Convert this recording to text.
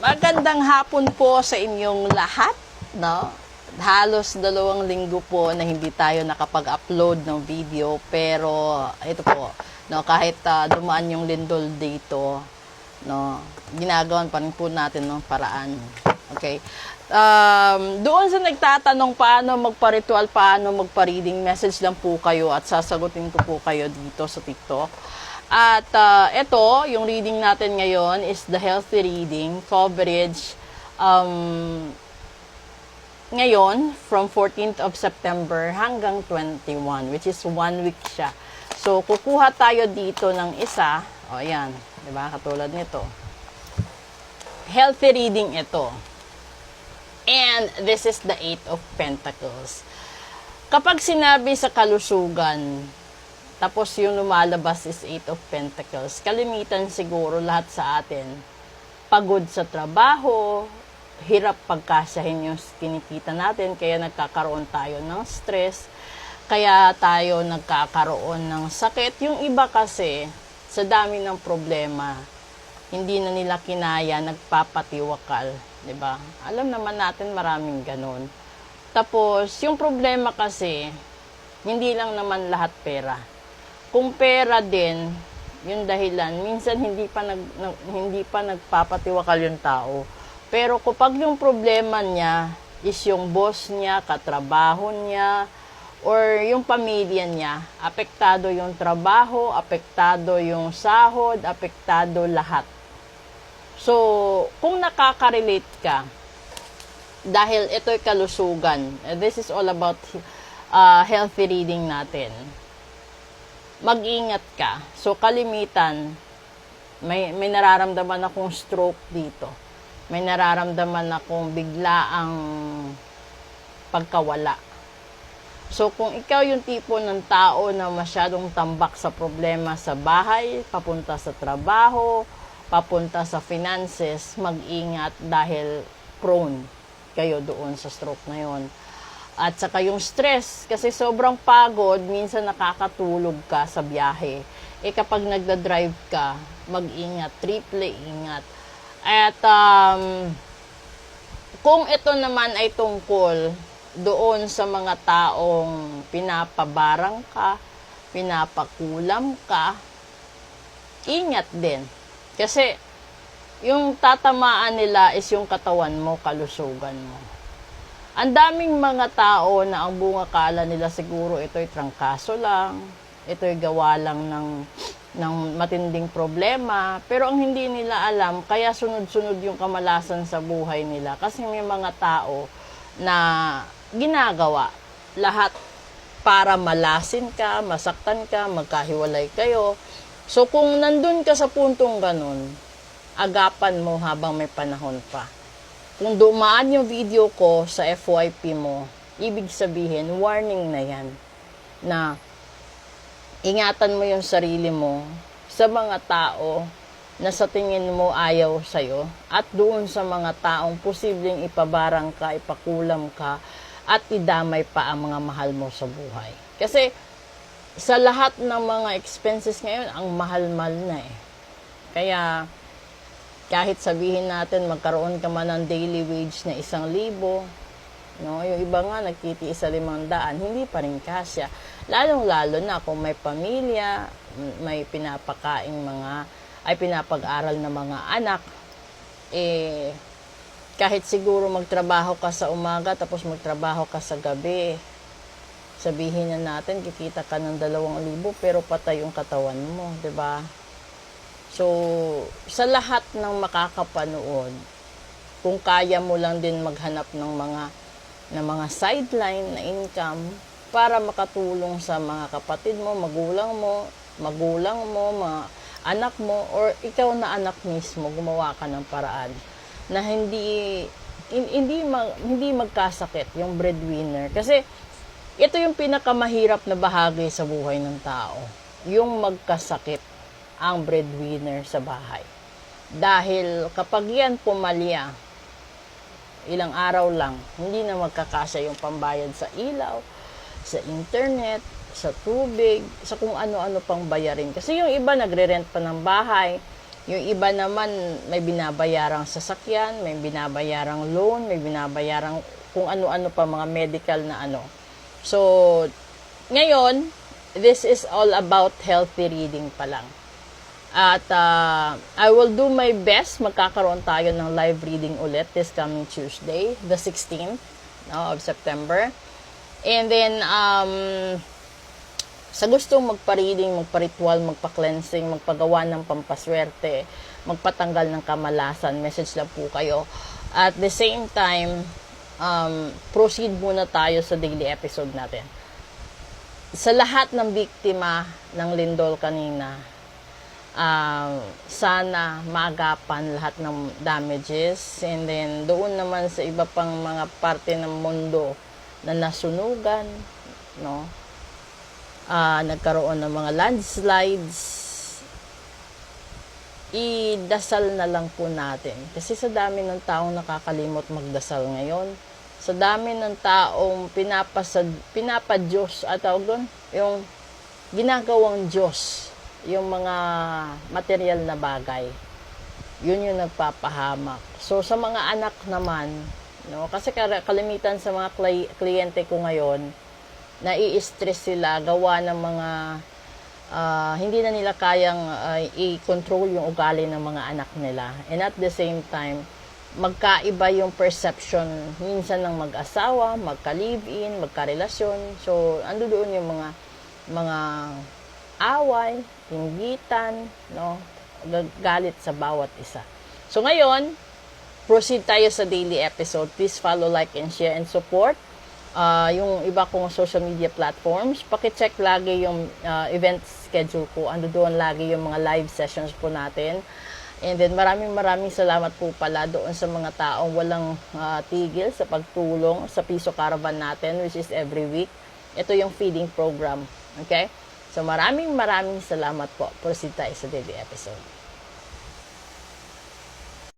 Magandang hapon po sa inyong lahat, no? Halos 2 linggo po na hindi tayo nakapag-upload ng video, pero ito po, no, kahit dumaan yung lindol dito, no, ginagawan pa rin po natin ng paraan. Okay? Doon sa nagtatanong paano magpa-ritual, paano magpa-reading, message lang po kayo at sasagutin ko po kayo dito sa TikTok. At ito, yung reading natin ngayon is the healthy reading coverage ngayon from 14th of September hanggang 21, which is 1 week siya. So, kukuha tayo dito ng isa. O, ayan. Diba? Katulad nito. Healthy reading ito. And this is the 8 of Pentacles. Kapag sinabi sa kalusugan, tapos yung lumalabas is 8 of Pentacles. Kalimitan siguro lahat sa atin. Pagod sa trabaho, hirap pagkasyahin yung kinikita natin, kaya nagkakaroon tayo ng stress, kaya tayo nagkakaroon ng sakit. Yung iba kasi, sa dami ng problema, hindi na nila kinaya, nagpapatiwakal. 'Di ba? Alam naman natin maraming ganun. Tapos, yung problema kasi, hindi lang naman lahat pera. Kung pera din, yung dahilan, minsan hindi pa nagpapatiwakal yung tao. Pero kapag yung problema niya is yung boss niya, katrabaho niya, or yung pamilya niya, apektado yung trabaho, apektado yung sahod, apektado lahat. So, kung nakaka-relate ka, dahil ito'y kalusugan, this is all about healthy reading natin, mag-ingat ka. So, kalimitan, may nararamdaman akong stroke dito. May nararamdaman akong biglaang pagkawala. So, kung ikaw yung tipo ng tao na masyadong tambak sa problema sa bahay, papunta sa trabaho, papunta sa finances, mag-ingat dahil prone kayo doon sa stroke na yon. At saka yung stress, kasi sobrang pagod, minsan nakakatulog ka sa biyahe. Kapag nagda-drive ka, mag-ingat, triple ingat. At kung ito naman ay tungkol doon sa mga taong pinapabarang ka, pinapakulam ka, ingat din. Kasi yung tatamaan nila is yung katawan mo, kalusugan mo. Ang daming mga tao na ang bunga kala nila siguro ito'y trangkaso lang, ito'y gawa lang ng matinding problema, pero ang hindi nila alam, kaya sunod-sunod yung kamalasan sa buhay nila. Kasi may mga tao na ginagawa lahat para malasin ka, masaktan ka, magkahiwalay kayo. So kung nandun ka sa puntong ganun, agapan mo habang may panahon pa. Kung dumaan yung video ko sa FYP mo, ibig sabihin, warning na yan. Na ingatan mo yung sarili mo sa mga tao na sa tingin mo ayaw sa'yo at doon sa mga taong posibleng ipabarang ka, ipakulam ka at idamay pa ang mga mahal mo sa buhay. Kasi sa lahat ng mga expenses ngayon, ang mahal-mahal na eh. Kaya kahit sabihin natin magkaroon ka man ng daily wage na 1,000, no, yung iba nga nagtitiis sa 500, hindi pa rin kasya. Lalong-lalo na kung may pamilya, may pinapag-aral na mga anak, kahit siguro magtrabaho ka sa umaga tapos magtrabaho ka sa gabi, sabihin na natin kikita ka ng 2,000 pero patay yung katawan mo, 'di ba? So, sa lahat ng makakapanood, kung kaya mo lang din maghanap ng mga sideline na income para makatulong sa mga kapatid mo, magulang mo, mga anak mo, or ikaw na anak mismo, gumawa ka ng paraan na hindi magkasakit yung breadwinner. Kasi ito yung pinakamahirap na bahagi sa buhay ng tao, yung magkasakit ang breadwinner sa bahay. Dahil kapag yan pumalya, ilang araw lang, hindi na magkakasya yung pambayad sa ilaw, sa internet, sa tubig, sa kung ano-ano pang bayarin. Kasi yung iba nagre-rent pa ng bahay, Yung iba naman, may binabayarang sasakyan, may binabayarang loan, may binabayarang kung ano-ano pa, mga medical na ano. So, ngayon, this is all about healthy reading pa lang. At I will do my best. Magkakaroon tayo ng live reading ulit this coming Tuesday, the 16th of September. And then, sa gustong magpa-reading, magpa-ritual, magpa-cleansing, magpagawa ng pampaswerte, magpatanggal ng kamalasan, message lang po kayo. At the same time, proceed muna tayo sa daily episode natin. Sa lahat ng biktima ng lindol kanina, sana maagapan lahat ng damages. And then, doon naman sa iba pang mga parte ng mundo na nasunugan, no? Nagkaroon ng mga landslides, idasal na lang po natin. Kasi sa dami ng taong nakakalimot magdasal ngayon, sa dami ng taong pinapadyos at tawag doon, yung ginagawang Diyos, yung mga material na bagay, yun yung nagpapahamak. So, sa mga anak naman, no, kasi kalimitan sa mga kliyente ko ngayon, nai-stress sila, gawa ng mga hindi na nila kayang i-control yung ugali ng mga anak nila. And at the same time, magkaiba yung perception minsan ng mag-asawa, magka-live-in, magka-relasyon. So, ando doon yung mga away, inggitan, no, galit sa bawat isa. So, ngayon, proceed tayo sa daily episode. Please follow, like, and share, and support yung iba kong social media platforms. Paki-check lagi yung event schedule ko. Ando doon lagi yung mga live sessions po natin. And then maraming salamat po pala doon sa mga taong walang tigil sa pagtulong sa Piso Caravan natin, which is every week. Ito yung feeding program. Okay? So maraming salamat po. Proceed tayo sa daily episode.